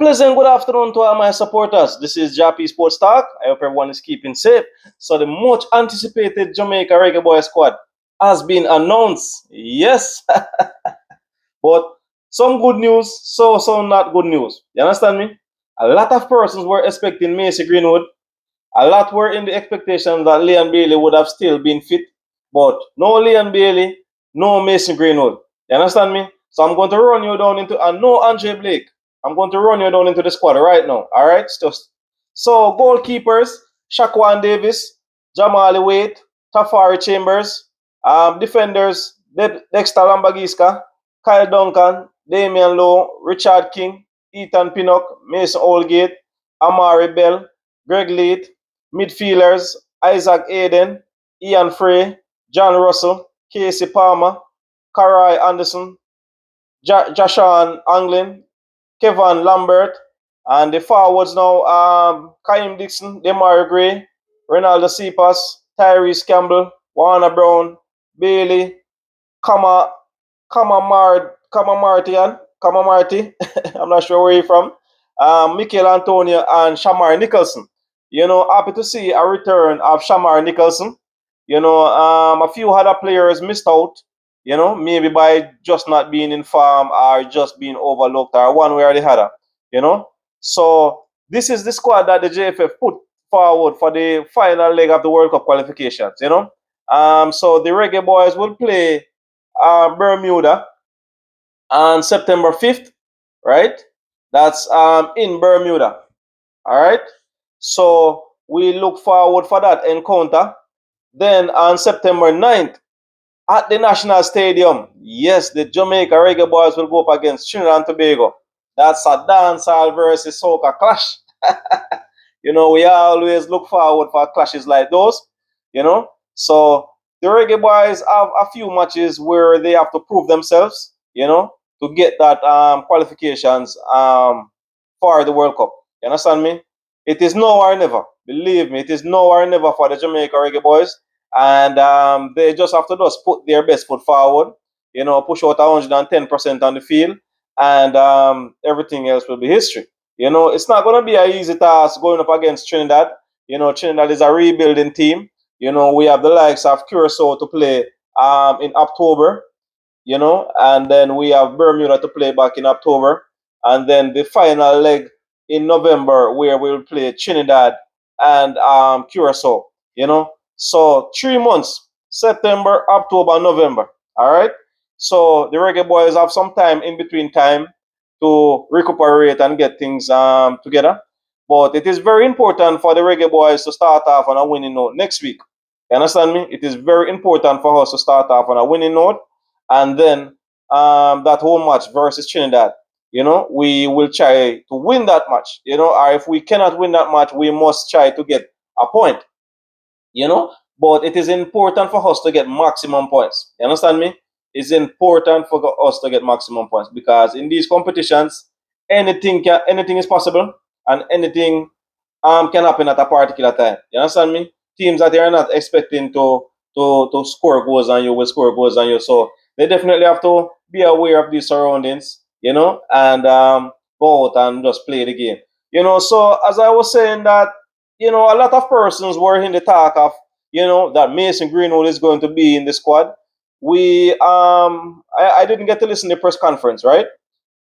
pleasant good afternoon to all my supporters. This is Jah-P Sports Talk. I hope everyone is keeping safe. So the much anticipated Jamaica Reggae Boyz squad has been announced. Yes, but some good news, some not good news. You understand me? A lot of persons were expecting Macy Greenwood. A lot were in the expectation that Leon Bailey would have still been fit, but no Leon Bailey, no Mason Greenwood. You understand me? So I'm going to run you down into, and no Andre Blake. I'm going to run you down into the squad right now. All right? So goalkeepers, Shaquan Davis, Jamali Wade, Tafari Chambers. Defenders, Dexter Lambagiska, Kyle Duncan, Damian Lowe, Richard King, Ethan Pinnock, Mason Oldgate, Amari Bell, Greg Leith. Midfielders, Isaac Aden, Ian Frey, John Russell, Casey Palmer, Karai Anderson, Jashawn Anglin, Kevin Lambert, and the forwards now, Kaim Dixon, Demario Gray, Ronaldo Cepas, Tyrese Campbell, Warner Brown, Bailey, Kama, Kama Marty, I'm not sure where he's from, Mikel Antonio, and Shamar Nicholson. Happy to see a return of Shamar Nicholson. A few other players missed out, maybe by just not being in form or just being overlooked or one way or the other, you know. So this is the squad that the JFF put forward for the final leg of the World Cup qualifications. So the Reggae Boyz will play Bermuda on September 5th, right? That's in Bermuda, all right? So we look forward for that encounter. Then on September 9th, at the National Stadium, yes, the Jamaica Reggae Boyz will go up against Trinidad and Tobago. That's a dancehall versus soca clash. We always look forward for clashes like those, you know. So the Reggae Boyz have a few matches where they have to prove themselves, to get that qualifications for the World Cup. You understand me? It is now or never. Believe me, it is now or never for the Jamaica Reggae Boyz. And they just have to just put their best foot forward, push out 110% on the field, and everything else will be history. It's not going to be an easy task going up against Trinidad. Trinidad is a rebuilding team. We have the likes of Curacao to play in October, and then we have Bermuda to play back in October, and then the final leg in November where we'll play Trinidad and Curacao. So 3 months: September, October, November. All right. So the Reggae Boyz have some time in between time to recuperate and get things together. But it is very important for the Reggae Boyz to start off on a winning note next week. You understand me? It is very important for us to start off on a winning note, and then that whole match versus Trinidad. We will try to win that match. Or if we cannot win that match, we must try to get a point. But it is important for us to get maximum points. You understand me? It's important for us to get maximum points because in these competitions, anything is possible and anything can happen at a particular time. You understand me? Teams that they are not expecting to score goals on you will score goals on you. So they definitely have to be aware of these surroundings, and go out and just play the game. So as I was saying that, a lot of persons were in the talk of, that Mason Greenwood is going to be in the squad. I didn't get to listen to the press conference, right?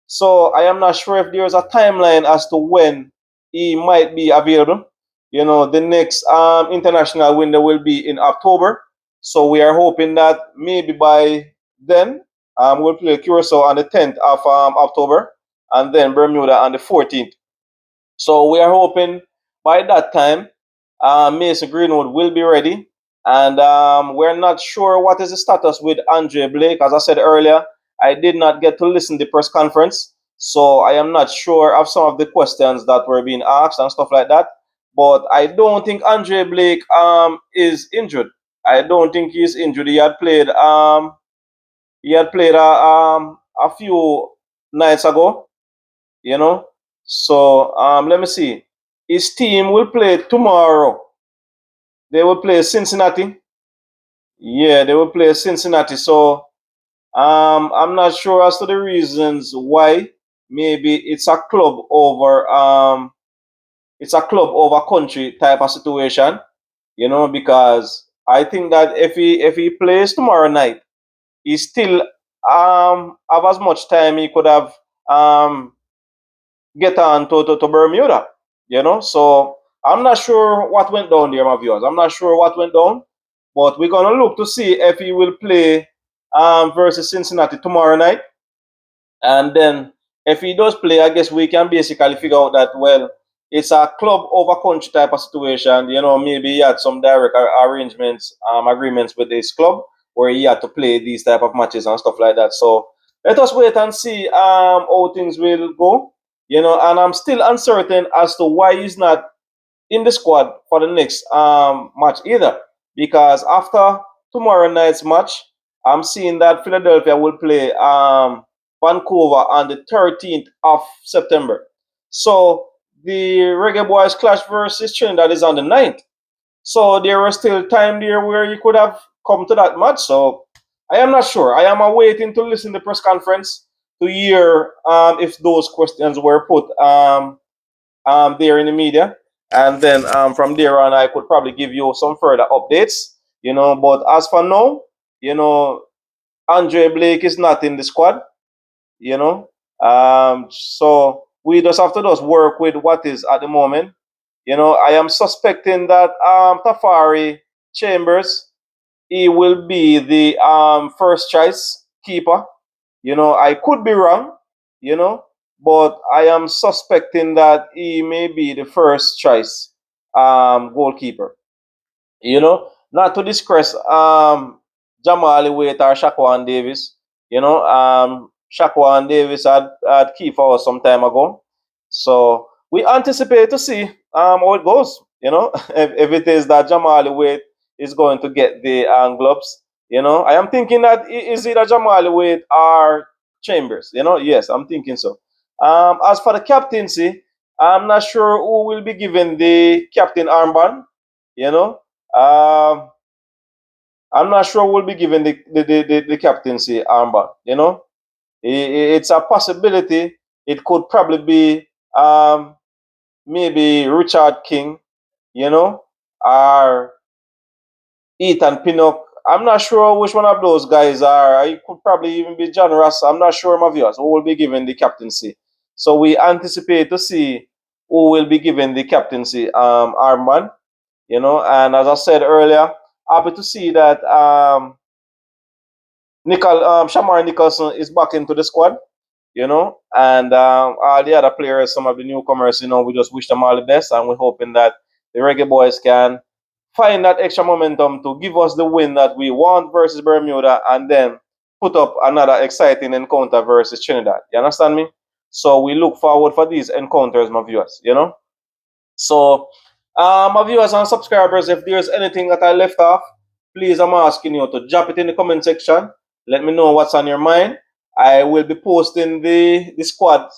So I am not sure if there's a timeline as to when he might be available. The next international window will be in October. So we are hoping that maybe by then we'll play Curacao on the 10th of October and then Bermuda on the 14th. So we are hoping by that time Mason Greenwood will be ready. And we're not sure what is the status with Andre Blake. As I said earlier, I did not get to listen to the press conference. So I am not sure of some of the questions that were being asked and stuff like that. But I don't think Andre Blake is injured. I don't think he's injured. He had played a few nights ago, you know. So let me see. His team will play tomorrow. They will play Cincinnati. Yeah, they will play Cincinnati. So I'm not sure as to the reasons why maybe it's a club over country type of situation, because I think that if he plays tomorrow night, he still have as much time he could have get on to Bermuda, So I'm not sure what went down there, my viewers. I'm not sure what went down, but we're gonna look to see if he will play versus Cincinnati tomorrow night. And then if he does play, I guess we can basically figure out that, well, it's a club over country type of situation. Maybe he had some direct arrangements, agreements with this club where he had to play these type of matches and stuff like that. So let us wait and see how things will go. And I'm still uncertain as to why he's not in the squad for the next match either. Because after tomorrow night's match, I'm seeing that Philadelphia will play Vancouver on the 13th of September. So the Reggae Boys clash versus Trinidad is on the 9th. So there was still time there where you could have come to that match. So I am not sure. I am awaiting to listen to the press conference to hear if those questions were put there in the media. And then from there on, I could probably give you some further updates. But as for now, you know, Andre Blake is not in the squad. You know, so we just have to just work with what is at the moment. I am suspecting that Tafari Chambers, he will be the first choice keeper. I could be wrong, you know, but I am suspecting that he may be the first choice goalkeeper. Not to discuss Jamal Waite or Shaquan Davis. Shaquan Davis had key for us some time ago. So we anticipate to see how it goes. if it is that Jamal Waite is going to get the gloves. I am thinking that is either Jamal Waite or Chambers. Yes, I'm thinking so. As for the captaincy, I'm not sure who will be given the captain armband. You know, um, I'm not sure we'll be given the captaincy armband. It's a possibility. It could probably be maybe Richard King, or Ethan Pinnock. I'm not sure which one of those guys are. It could probably even be John Ross. I'm not sure, my viewers, who will be given the captaincy. So we anticipate to see who will be given the captaincy armband. And as I said earlier, happy to see that Shamar Nicholson is back into the squad, and all the other players, some of the newcomers, we just wish them all the best, and we're hoping that the Reggae Boys can find that extra momentum to give us the win that we want versus Bermuda, and then put up another exciting encounter versus Trinidad. You understand me? So we look forward for these encounters, my viewers. So, my viewers and subscribers, if there's anything that I left off, please, I'm asking you to drop it in the comment section. Let me know what's on your mind. I will be posting the squad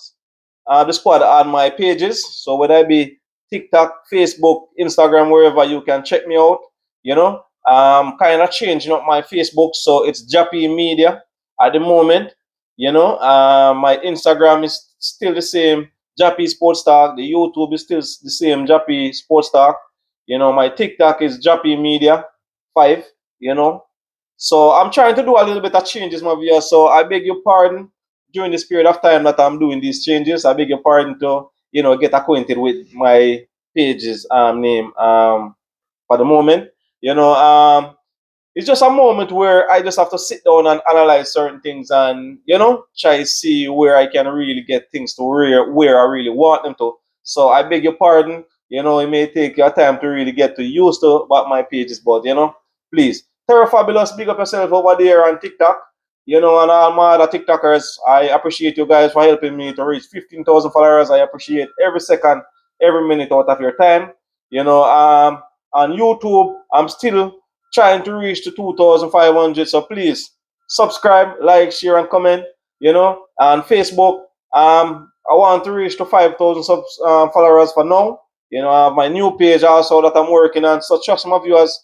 on my pages. So whether it be TikTok, Facebook, Instagram, wherever, you can check me out. Kind of changing up my Facebook, so it's Jah-P Media at the moment. My Instagram is still the same, Jah-P Sports Talk. The YouTube is still the same, Jah-P Sports Talk. My TikTok is Jah-P Media 5. So I'm trying to do a little bit of changes, my viewers. So I beg your pardon during this period of time that I'm doing these changes. I beg your pardon to get acquainted with my page's name for the moment. It's just a moment where I just have to sit down and analyze certain things and try to see where I can really get things to where I really want them to. So I beg your pardon. It may take your time to really get to used to what my page is, but please, Terra Fabulous, big up yourself over there on TikTok. And all my other TikTokers, I appreciate you guys for helping me to reach 15,000 followers. I appreciate every second, every minute out of your time. On YouTube, I'm still trying to reach to 2,500. So please subscribe, like, share, and comment. On Facebook, I want to reach to 5,000 followers for now. I have my new page also that I'm working on. So trust my viewers,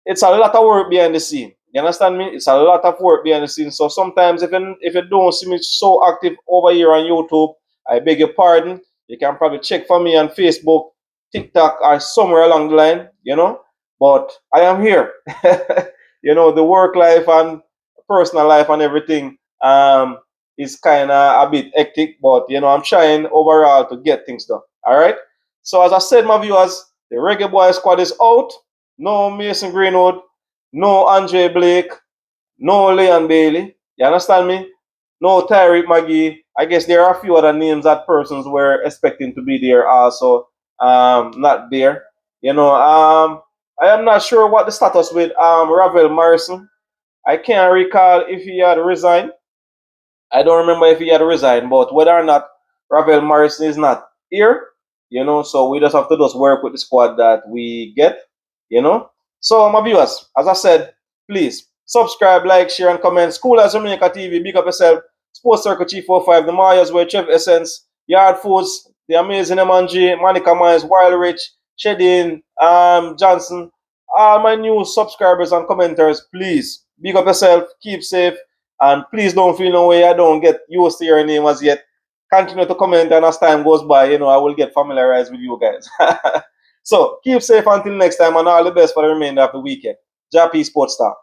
it's a lot of work behind the scene. You understand me? It's a lot of work behind the scenes. So sometimes if you don't see me so active over here on YouTube, I beg your pardon. You can probably check for me on Facebook, TikTok, or somewhere along the line, But I am here. The work life and personal life and everything is kind of a bit hectic, but I'm trying overall to get things done. All right. So as I said, my viewers, the Reggae Boy squad is out. No Mason Greenwood, no Andre Blake, no Leon Bailey. You understand me? No Tyreek McGee. I guess there are a few other names that persons were expecting to be there also. Not there. I am not sure what the status with Ravel Morrison. I can't recall if he had resigned. I don't remember if he had resigned, but whether or not Ravel Morrison is not here, so we just have to just work with the squad that we get, you know. So, my viewers, as I said, please subscribe, like, share, and comment. School as Jamaica TV, big up yourself. Sports Circle Chief 45, the Mayas, where Trev Essence, Yard Foods, the amazing M&G, Monica Mines, Wild Rich, Shedin, Johnson, all my new subscribers and commenters, please big up yourself, keep safe, and please don't feel no way I don't get used to your name as yet. Continue to comment, and as time goes by, I will get familiarized with you guys. So keep safe until next time, and all the best for the remainder of the weekend. Jah-P Sports Star.